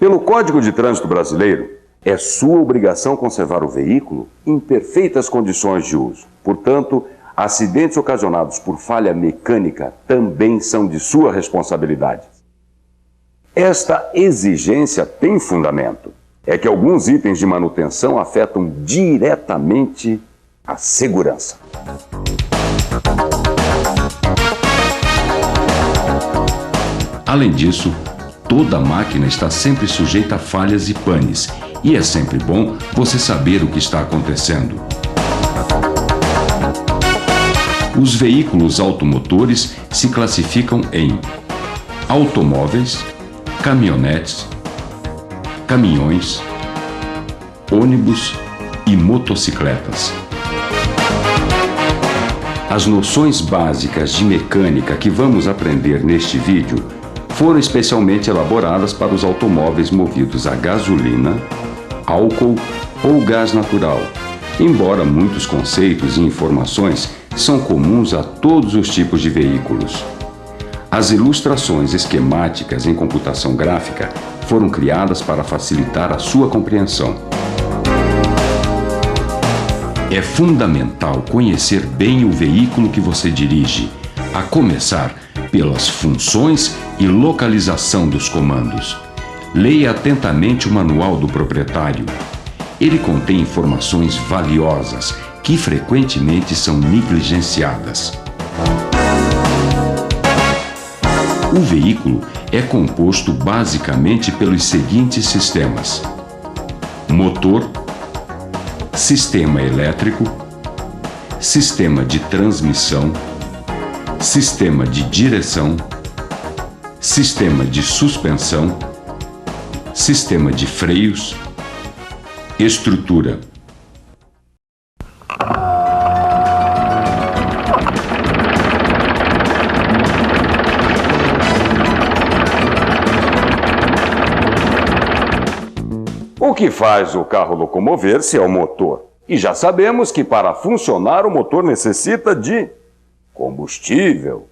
Pelo Código de Trânsito Brasileiro, é sua obrigação conservar o veículo em perfeitas condições de uso. Portanto, acidentes ocasionados por falha mecânica também são de sua responsabilidade. Esta exigência tem fundamento. É que alguns itens de manutenção afetam diretamente a segurança. Além disso, toda máquina está sempre sujeita a falhas e panes, e é sempre bom você saber o que está acontecendo. Os veículos automotores se classificam em automóveis, caminhonetes, caminhões, ônibus e motocicletas. As noções básicas de mecânica que vamos aprender neste vídeo foram especialmente elaboradas para os automóveis movidos a gasolina, álcool ou gás natural, embora muitos conceitos e informações são comuns a todos os tipos de veículos. As ilustrações esquemáticas em computação gráfica foram criadas para facilitar a sua compreensão. É fundamental conhecer bem o veículo que você dirige, a começar pelas funções e localização dos comandos. Leia atentamente o manual do proprietário. Ele contém informações valiosas que frequentemente são negligenciadas. O veículo é composto basicamente pelos seguintes sistemas: motor, sistema elétrico, sistema de transmissão, sistema de direção, sistema de suspensão, sistema de freios, estrutura. O que faz o carro locomover-se é o motor. E já sabemos que para funcionar o motor necessita de combustível.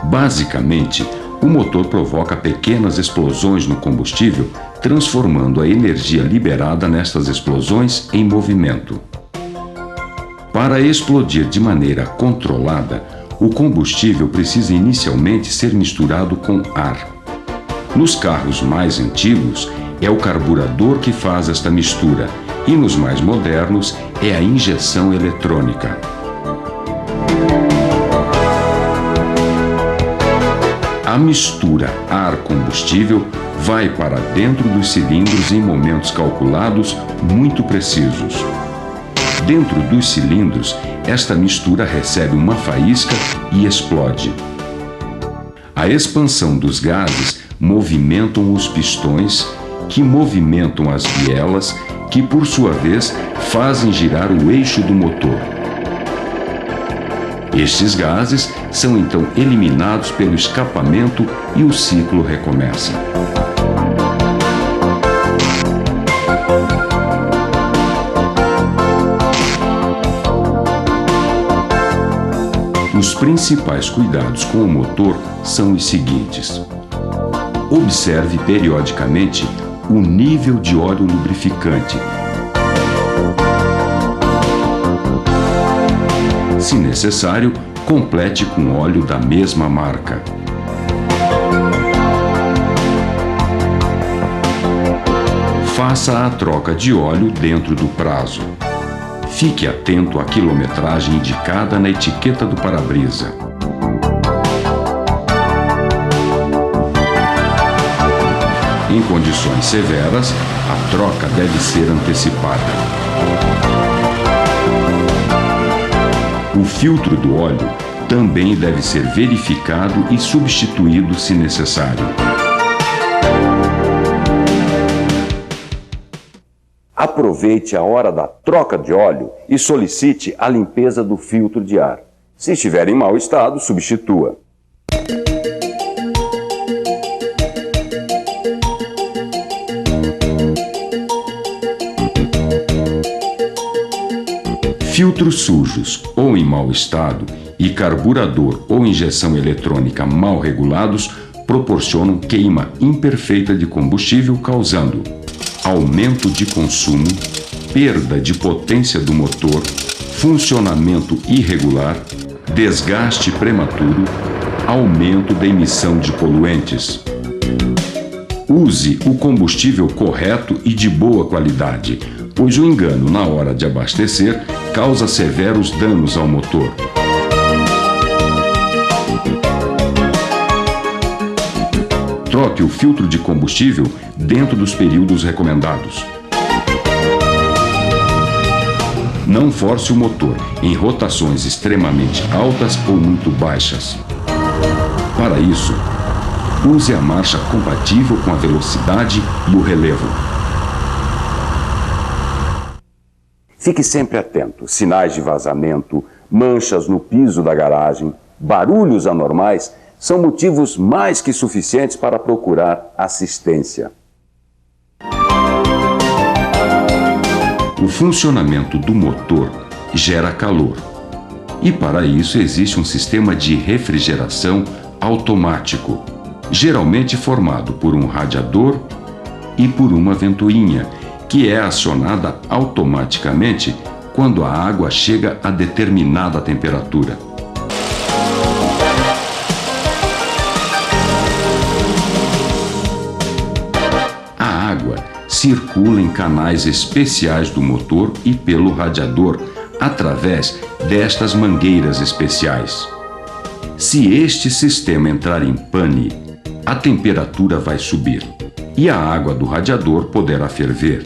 Basicamente, o motor provoca pequenas explosões no combustível, transformando a energia liberada nestas explosões em movimento. Para explodir de maneira controlada, o combustível precisa inicialmente ser misturado com ar. Nos carros mais antigos, é o carburador que faz esta mistura, e nos mais modernos, é a injeção eletrônica. A mistura ar-combustível vai para dentro dos cilindros em momentos calculados muito precisos. Dentro dos cilindros, esta mistura recebe uma faísca e explode. A expansão dos gases movimentam os pistões, que movimentam as bielas, que por sua vez fazem girar o eixo do motor. Estes gases são então eliminados pelo escapamento e o ciclo recomeça. Os principais cuidados com o motor são os seguintes: observe periodicamente o nível de óleo lubrificante. Se necessário, complete com óleo da mesma marca. Faça a troca de óleo dentro do prazo. Fique atento à quilometragem indicada na etiqueta do para-brisa. Em condições severas, a troca deve ser antecipada. O filtro do óleo também deve ser verificado e substituído se necessário. Aproveite a hora da troca de óleo e solicite a limpeza do filtro de ar. Se estiver em mau estado, substitua. Filtros sujos ou em mau estado e carburador ou injeção eletrônica mal regulados proporcionam queima imperfeita de combustível, causando aumento de consumo, perda de potência do motor, funcionamento irregular, desgaste prematuro, aumento da emissão de poluentes. Use o combustível correto e de boa qualidade, pois o engano na hora de abastecer causa severos danos ao motor. Troque o filtro de combustível dentro dos períodos recomendados. Não force o motor em rotações extremamente altas ou muito baixas. Para isso, use a marcha compatível com a velocidade e o relevo. Fique sempre atento. Sinais de vazamento, manchas no piso da garagem, barulhos anormais são motivos mais que suficientes para procurar assistência. O funcionamento do motor gera calor. E para isso existe um sistema de refrigeração automático, geralmente formado por um radiador e por uma ventoinha, que é acionada automaticamente quando a água chega a determinada temperatura. A água circula em canais especiais do motor e pelo radiador, através destas mangueiras especiais. Se este sistema entrar em pane, a temperatura vai subir e a água do radiador poderá ferver.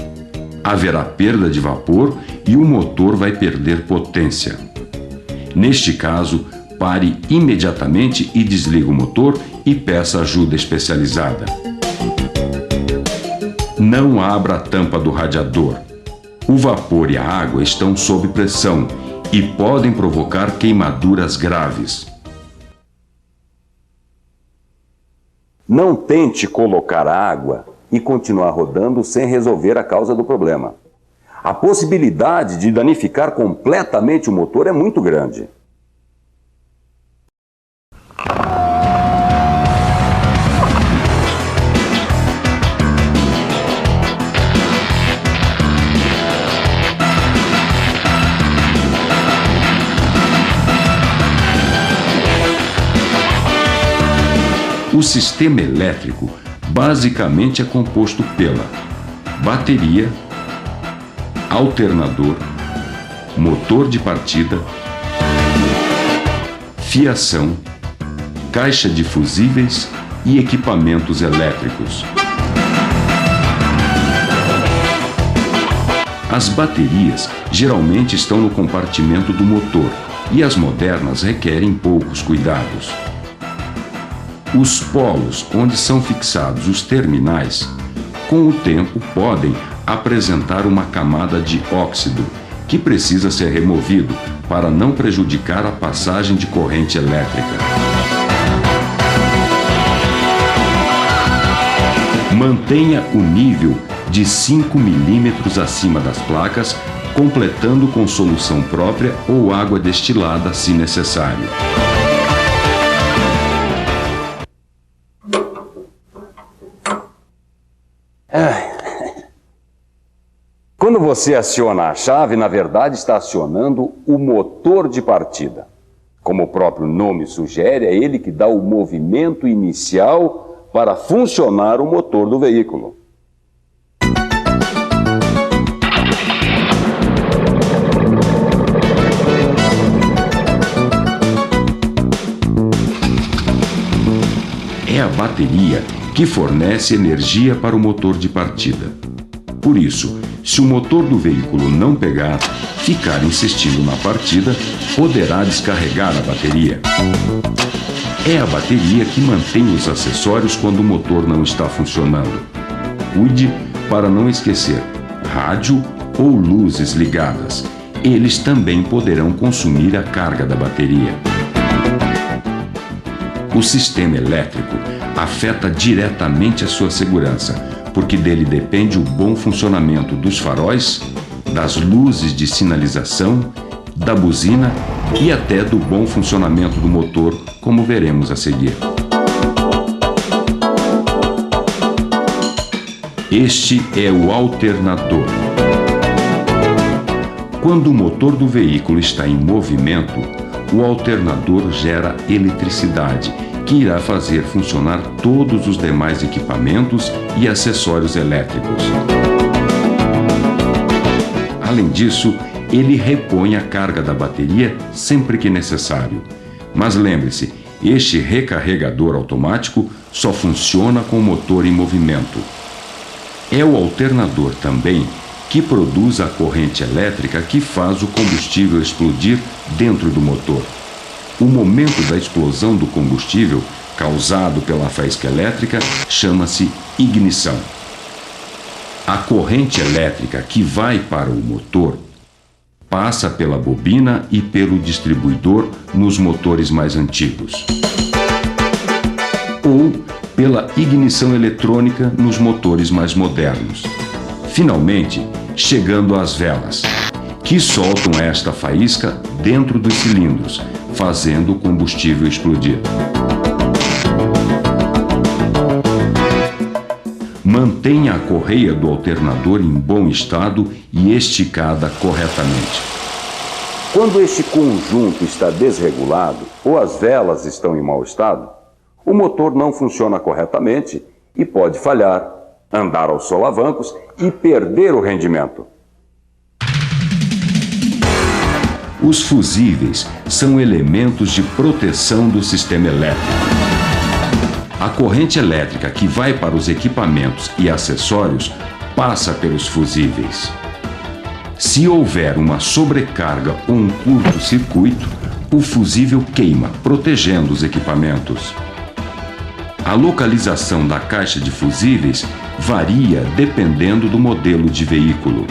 Haverá perda de vapor e o motor vai perder potência. Neste caso, pare imediatamente e desligue o motor e peça ajuda especializada. Não abra a tampa do radiador. O vapor e a água estão sob pressão e podem provocar queimaduras graves. Não tente colocar água e continuar rodando sem resolver a causa do problema. A possibilidade de danificar completamente o motor é muito grande. O sistema elétrico basicamente é composto pela bateria, alternador, motor de partida, fiação, caixa de fusíveis e equipamentos elétricos. As baterias geralmente estão no compartimento do motor e as modernas requerem poucos cuidados. Os polos onde são fixados os terminais, com o tempo podem apresentar uma camada de óxido que precisa ser removido para não prejudicar a passagem de corrente elétrica. Mantenha o nível de 5 milímetros acima das placas, completando com solução própria ou água destilada se necessário. Quando você aciona a chave, na verdade está acionando o motor de partida. Como o próprio nome sugere, é ele que dá o movimento inicial para funcionar o motor do veículo. É a bateria que fornece energia para o motor de partida. Por isso, se o motor do veículo não pegar, ficar insistindo na partida, poderá descarregar a bateria. É a bateria que mantém os acessórios quando o motor não está funcionando. Cuide para não esquecer rádio ou luzes ligadas. Eles também poderão consumir a carga da bateria. O sistema elétrico afeta diretamente a sua segurança, porque dele depende o bom funcionamento dos faróis, das luzes de sinalização, da buzina e até do bom funcionamento do motor, como veremos a seguir. Este é o alternador. Quando o motor do veículo está em movimento, o alternador gera eletricidade, que irá fazer funcionar todos os demais equipamentos e acessórios elétricos. Além disso, ele repõe a carga da bateria sempre que necessário. Mas lembre-se, este recarregador automático só funciona com o motor em movimento. É o alternador também que produz a corrente elétrica que faz o combustível explodir dentro do motor. O momento da explosão do combustível, causado pela faísca elétrica, chama-se ignição. A corrente elétrica que vai para o motor passa pela bobina e pelo distribuidor nos motores mais antigos, ou pela ignição eletrônica nos motores mais modernos. Finalmente, chegando às velas, que soltam esta faísca dentro dos cilindros, fazendo o combustível explodir. Mantenha a correia do alternador em bom estado e esticada corretamente. Quando este conjunto está desregulado ou as velas estão em mau estado, o motor não funciona corretamente e pode falhar, andar aos solavancos e perder o rendimento. Os fusíveis são elementos de proteção do sistema elétrico. A corrente elétrica que vai para os equipamentos e acessórios passa pelos fusíveis. Se houver uma sobrecarga ou um curto-circuito, o fusível queima, protegendo os equipamentos. A localização da caixa de fusíveis varia dependendo do modelo de veículo.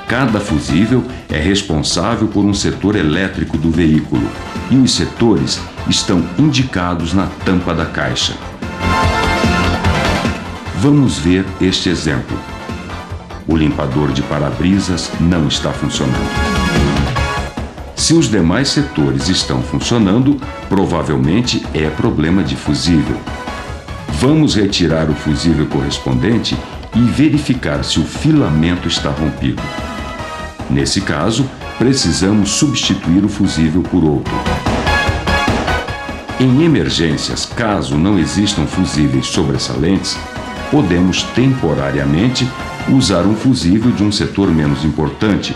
Cada fusível é responsável por um setor elétrico do veículo e os setores estão indicados na tampa da caixa. Vamos ver este exemplo. O limpador de para-brisas não está funcionando. Se os demais setores estão funcionando, provavelmente é problema de fusível. Vamos retirar o fusível correspondente e verificar se o filamento está rompido. Nesse caso, precisamos substituir o fusível por outro. Em emergências, caso não existam fusíveis sobressalentes, podemos temporariamente usar um fusível de um setor menos importante,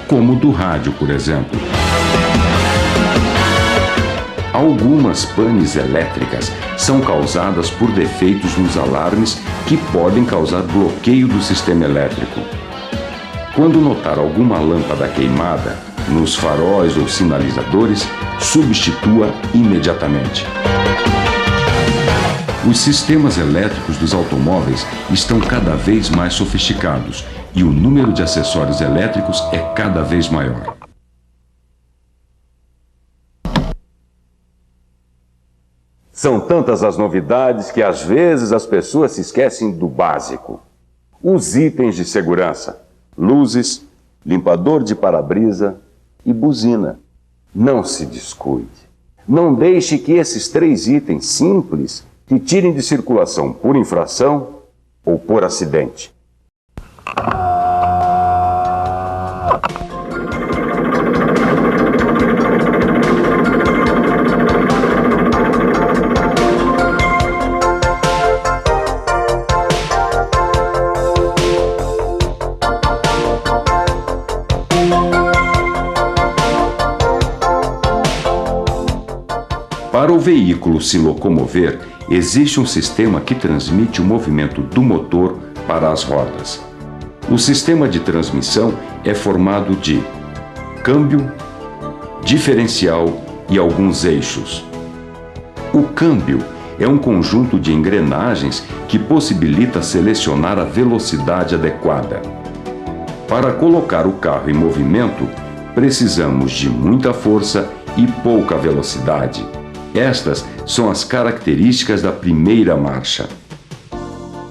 como o do rádio, por exemplo. Algumas panes elétricas são causadas por defeitos nos alarmes que podem causar bloqueio do sistema elétrico. Quando notar alguma lâmpada queimada nos faróis ou sinalizadores, substitua imediatamente. Os sistemas elétricos dos automóveis estão cada vez mais sofisticados e o número de acessórios elétricos é cada vez maior. São tantas as novidades que às vezes as pessoas se esquecem do básico. Os itens de segurança: luzes, limpador de para-brisa e buzina. Não se descuide. Não deixe que esses 3 itens simples te tirem de circulação por infração ou por acidente. Para o veículo se locomover, existe um sistema que transmite o movimento do motor para as rodas. O sistema de transmissão é formado de câmbio, diferencial e alguns eixos. O câmbio é um conjunto de engrenagens que possibilita selecionar a velocidade adequada. Para colocar o carro em movimento, precisamos de muita força e pouca velocidade. Estas são as características da primeira marcha.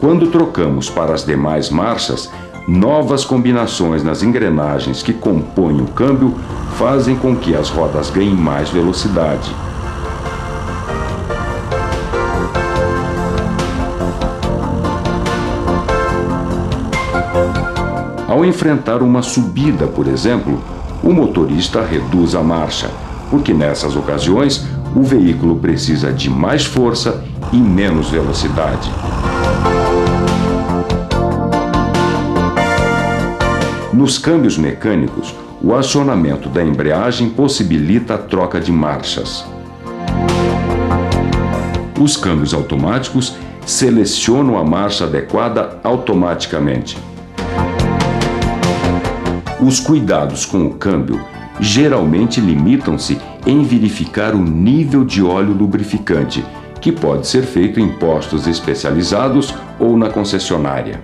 Quando trocamos para as demais marchas, novas combinações nas engrenagens que compõem o câmbio fazem com que as rodas ganhem mais velocidade. Ao enfrentar uma subida, por exemplo, o motorista reduz a marcha, porque nessas ocasiões o veículo precisa de mais força e menos velocidade. Nos câmbios mecânicos, o acionamento da embreagem possibilita a troca de marchas. Os câmbios automáticos selecionam a marcha adequada automaticamente. Os cuidados com o câmbio geralmente limitam-se em verificar o nível de óleo lubrificante, que pode ser feito em postos especializados ou na concessionária.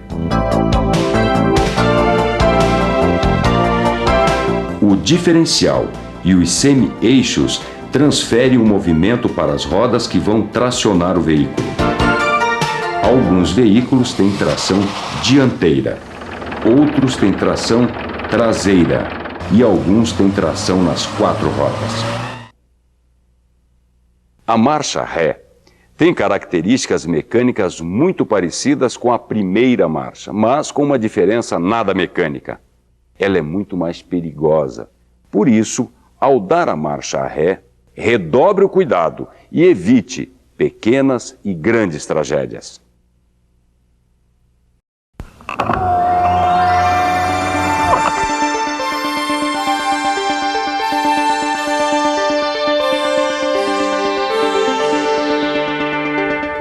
O diferencial e os semi-eixos transferem o movimento para as rodas que vão tracionar o veículo. Alguns veículos têm tração dianteira, outros têm tração traseira e alguns têm tração nas 4 rodas. A marcha ré tem características mecânicas muito parecidas com a primeira marcha, mas com uma diferença nada mecânica. Ela é muito mais perigosa. Por isso, ao dar a marcha ré, redobre o cuidado e evite pequenas e grandes tragédias.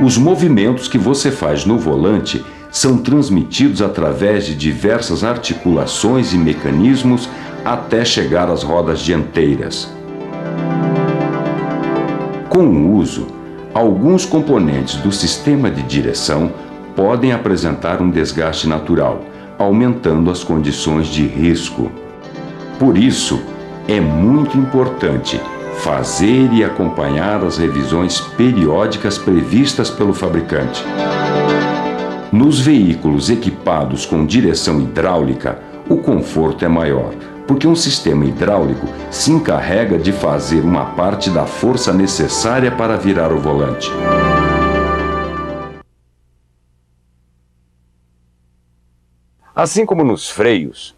Os movimentos que você faz no volante são transmitidos através de diversas articulações e mecanismos até chegar às rodas dianteiras. Com o uso, alguns componentes do sistema de direção podem apresentar um desgaste natural, aumentando as condições de risco. Por isso, é muito importante fazer e acompanhar as revisões periódicas previstas pelo fabricante. Nos veículos equipados com direção hidráulica, o conforto é maior, porque um sistema hidráulico se encarrega de fazer uma parte da força necessária para virar o volante. Assim como nos freios,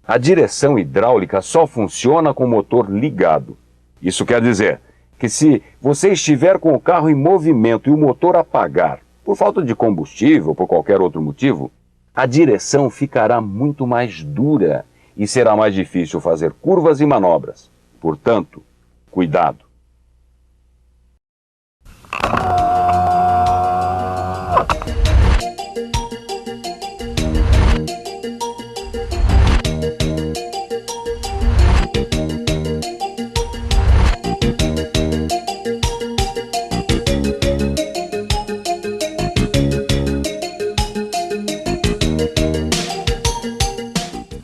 a direção hidráulica só funciona com o motor ligado. Isso quer dizer que se você estiver com o carro em movimento e o motor apagar, por falta de combustível ou por qualquer outro motivo, a direção ficará muito mais dura e será mais difícil fazer curvas e manobras. Portanto, cuidado.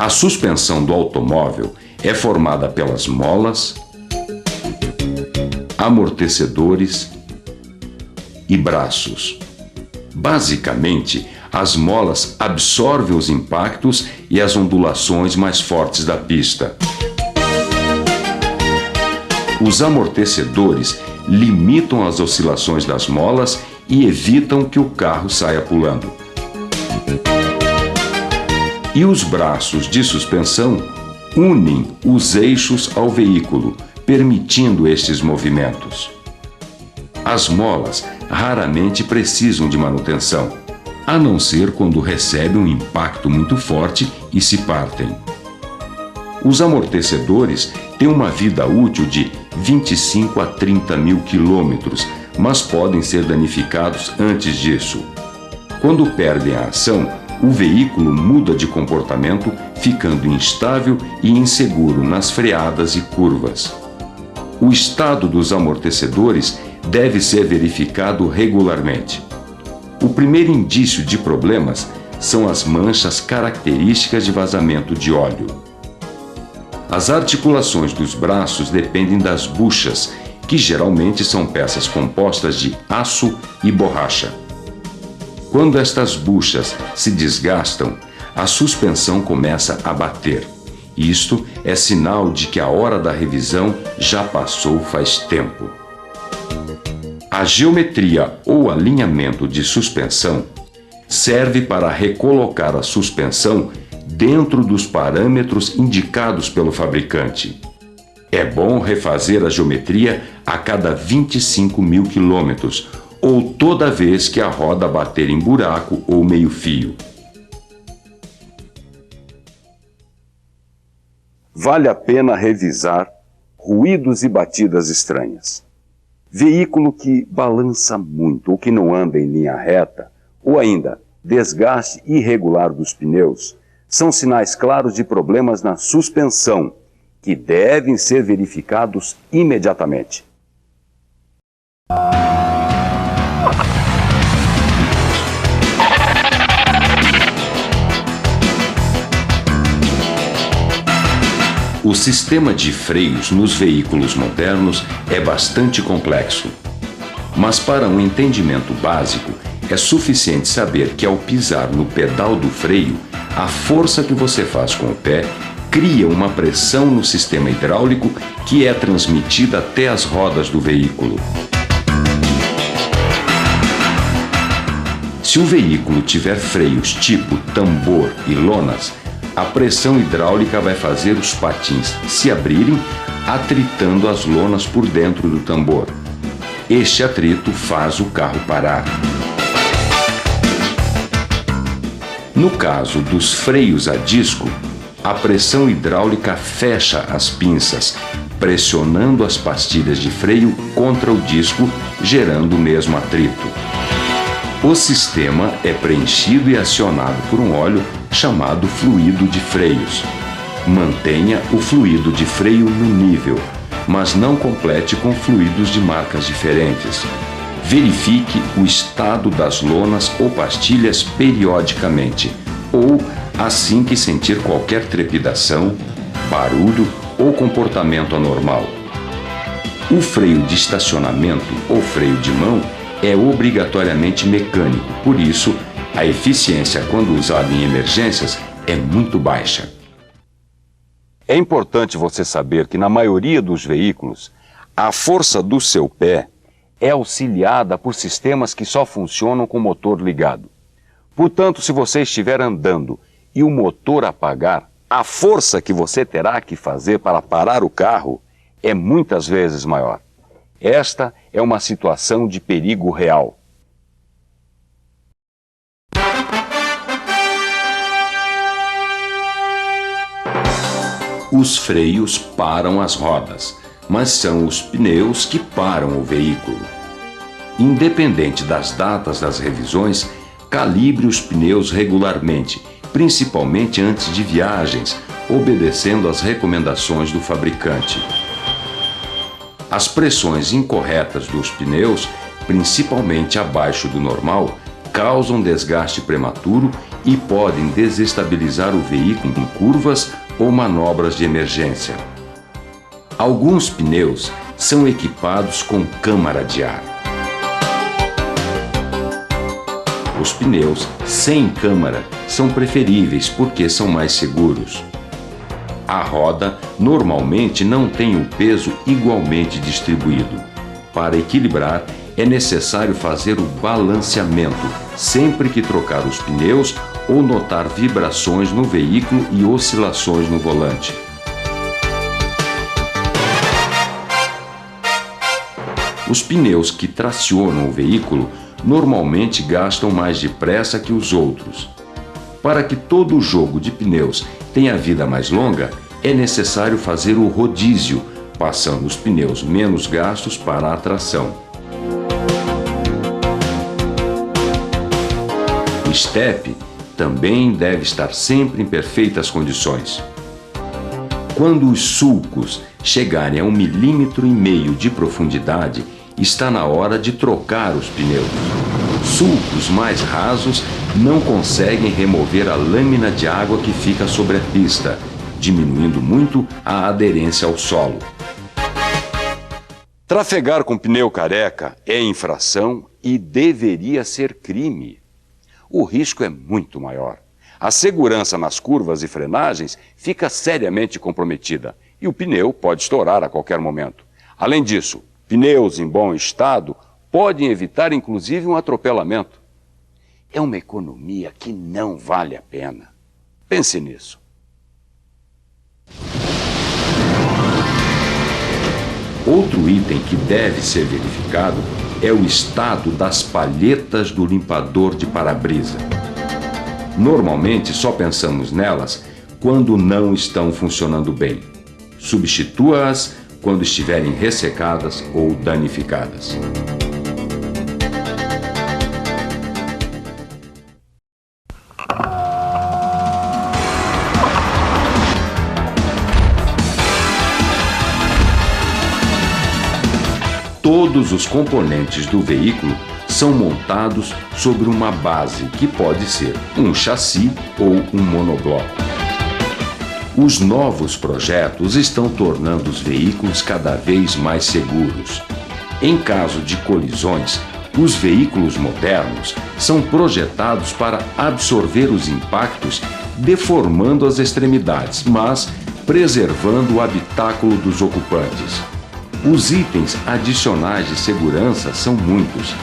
A suspensão do automóvel é formada pelas molas, amortecedores e braços. Basicamente, as molas absorvem os impactos e as ondulações mais fortes da pista. Os amortecedores limitam as oscilações das molas e evitam que o carro saia pulando. E os braços de suspensão unem os eixos ao veículo, permitindo estes movimentos. As molas raramente precisam de manutenção, a não ser quando recebem um impacto muito forte e se partem. Os amortecedores têm uma vida útil de 25 a 30 mil quilômetros, mas podem ser danificados antes disso. Quando perdem a ação, o veículo muda de comportamento, ficando instável e inseguro nas freadas e curvas. O estado dos amortecedores deve ser verificado regularmente. O primeiro indício de problemas são as manchas características de vazamento de óleo. As articulações dos braços dependem das buchas, que geralmente são peças compostas de aço e borracha. Quando estas buchas se desgastam, a suspensão começa a bater. Isto é sinal de que a hora da revisão já passou faz tempo. A geometria ou alinhamento de suspensão serve para recolocar a suspensão dentro dos parâmetros indicados pelo fabricante. É bom refazer a geometria a cada 25.000 quilômetros ou toda vez que a roda bater em buraco ou meio-fio. Vale a pena revisar ruídos e batidas estranhas. Veículo que balança muito ou que não anda em linha reta, ou ainda desgaste irregular dos pneus, são sinais claros de problemas na suspensão, que devem ser verificados imediatamente. O sistema de freios nos veículos modernos é bastante complexo. Mas para um entendimento básico, é suficiente saber que ao pisar no pedal do freio, a força que você faz com o pé cria uma pressão no sistema hidráulico que é transmitida até as rodas do veículo. Se o veículo tiver freios tipo tambor e lonas, a pressão hidráulica vai fazer os patins se abrirem, atritando as lonas por dentro do tambor. Este atrito faz o carro parar. No caso dos freios a disco, a pressão hidráulica fecha as pinças, pressionando as pastilhas de freio contra o disco, gerando o mesmo atrito. O sistema é preenchido e acionado por um óleo chamado fluido de freios. Mantenha o fluido de freio no nível, mas não complete com fluidos de marcas diferentes. Verifique o estado das lonas ou pastilhas periodicamente, ou assim que sentir qualquer trepidação, barulho ou comportamento anormal. O freio de estacionamento ou freio de mão é obrigatoriamente mecânico, por isso, a eficiência quando usado em emergências é muito baixa. É importante você saber que na maioria dos veículos, a força do seu pé é auxiliada por sistemas que só funcionam com o motor ligado. Portanto, se você estiver andando e o motor apagar, a força que você terá que fazer para parar o carro é muitas vezes maior. Esta é uma situação de perigo real. Os freios param as rodas, mas são os pneus que param o veículo. Independente das datas das revisões, calibre os pneus regularmente, principalmente antes de viagens, obedecendo às recomendações do fabricante. As pressões incorretas dos pneus, principalmente abaixo do normal, causam desgaste prematuro e podem desestabilizar o veículo em curvas ou manobras de emergência. Alguns pneus são equipados com câmara de ar. Os pneus sem câmara são preferíveis porque são mais seguros. A roda normalmente não tem o peso igualmente distribuído. Para equilibrar, é necessário fazer o balanceamento sempre que trocar os pneus ou notar vibrações no veículo e oscilações no volante. Os pneus que tracionam o veículo normalmente gastam mais depressa que os outros. Para que todo o jogo de pneus tenha vida mais longa, é necessário fazer o rodízio, passando os pneus menos gastos para a tração. O step também deve estar sempre em perfeitas condições. Quando os sulcos chegarem a 1,5 mm de profundidade, está na hora de trocar os pneus. Sulcos mais rasos não conseguem remover a lâmina de água que fica sobre a pista, diminuindo muito a aderência ao solo. Trafegar com pneu careca é infração e deveria ser crime. O risco é muito maior. A segurança nas curvas e frenagens fica seriamente comprometida e o pneu pode estourar a qualquer momento. Além disso, pneus em bom estado podem evitar inclusive um atropelamento. É uma economia que não vale a pena. Pense nisso. Outro item que deve ser verificado é o estado das palhetas do limpador de para-brisa. Normalmente só pensamos nelas quando não estão funcionando bem. Substitua-as quando estiverem ressecadas ou danificadas. Todos os componentes do veículo são montados sobre uma base que pode ser um chassi ou um monobloco. Os novos projetos estão tornando os veículos cada vez mais seguros. Em caso de colisões, os veículos modernos são projetados para absorver os impactos, deformando as extremidades, mas preservando o habitáculo dos ocupantes. Os itens adicionais de segurança são muitos: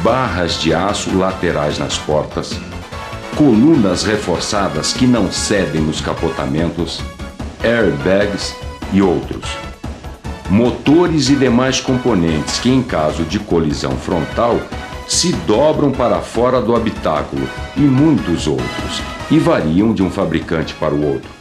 barras de aço laterais nas portas, colunas reforçadas que não cedem nos capotamentos, airbags e outros. Motores e demais componentes que, em caso de colisão frontal, se dobram para fora do habitáculo e muitos outros, e variam de um fabricante para o outro.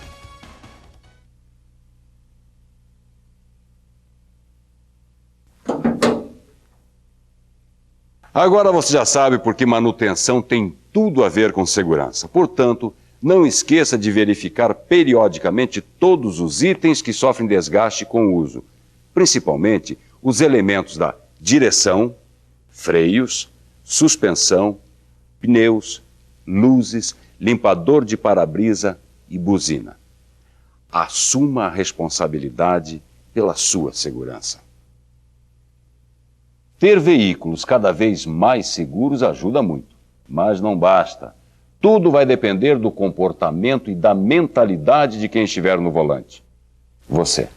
Agora você já sabe porque manutenção tem tudo a ver com segurança. Portanto, não esqueça de verificar periodicamente todos os itens que sofrem desgaste com o uso, principalmente os elementos da direção, freios, suspensão, pneus, luzes, limpador de para-brisa e buzina. Assuma a responsabilidade pela sua segurança. Ter veículos cada vez mais seguros ajuda muito, mas não basta. Tudo vai depender do comportamento e da mentalidade de quem estiver no volante. Você.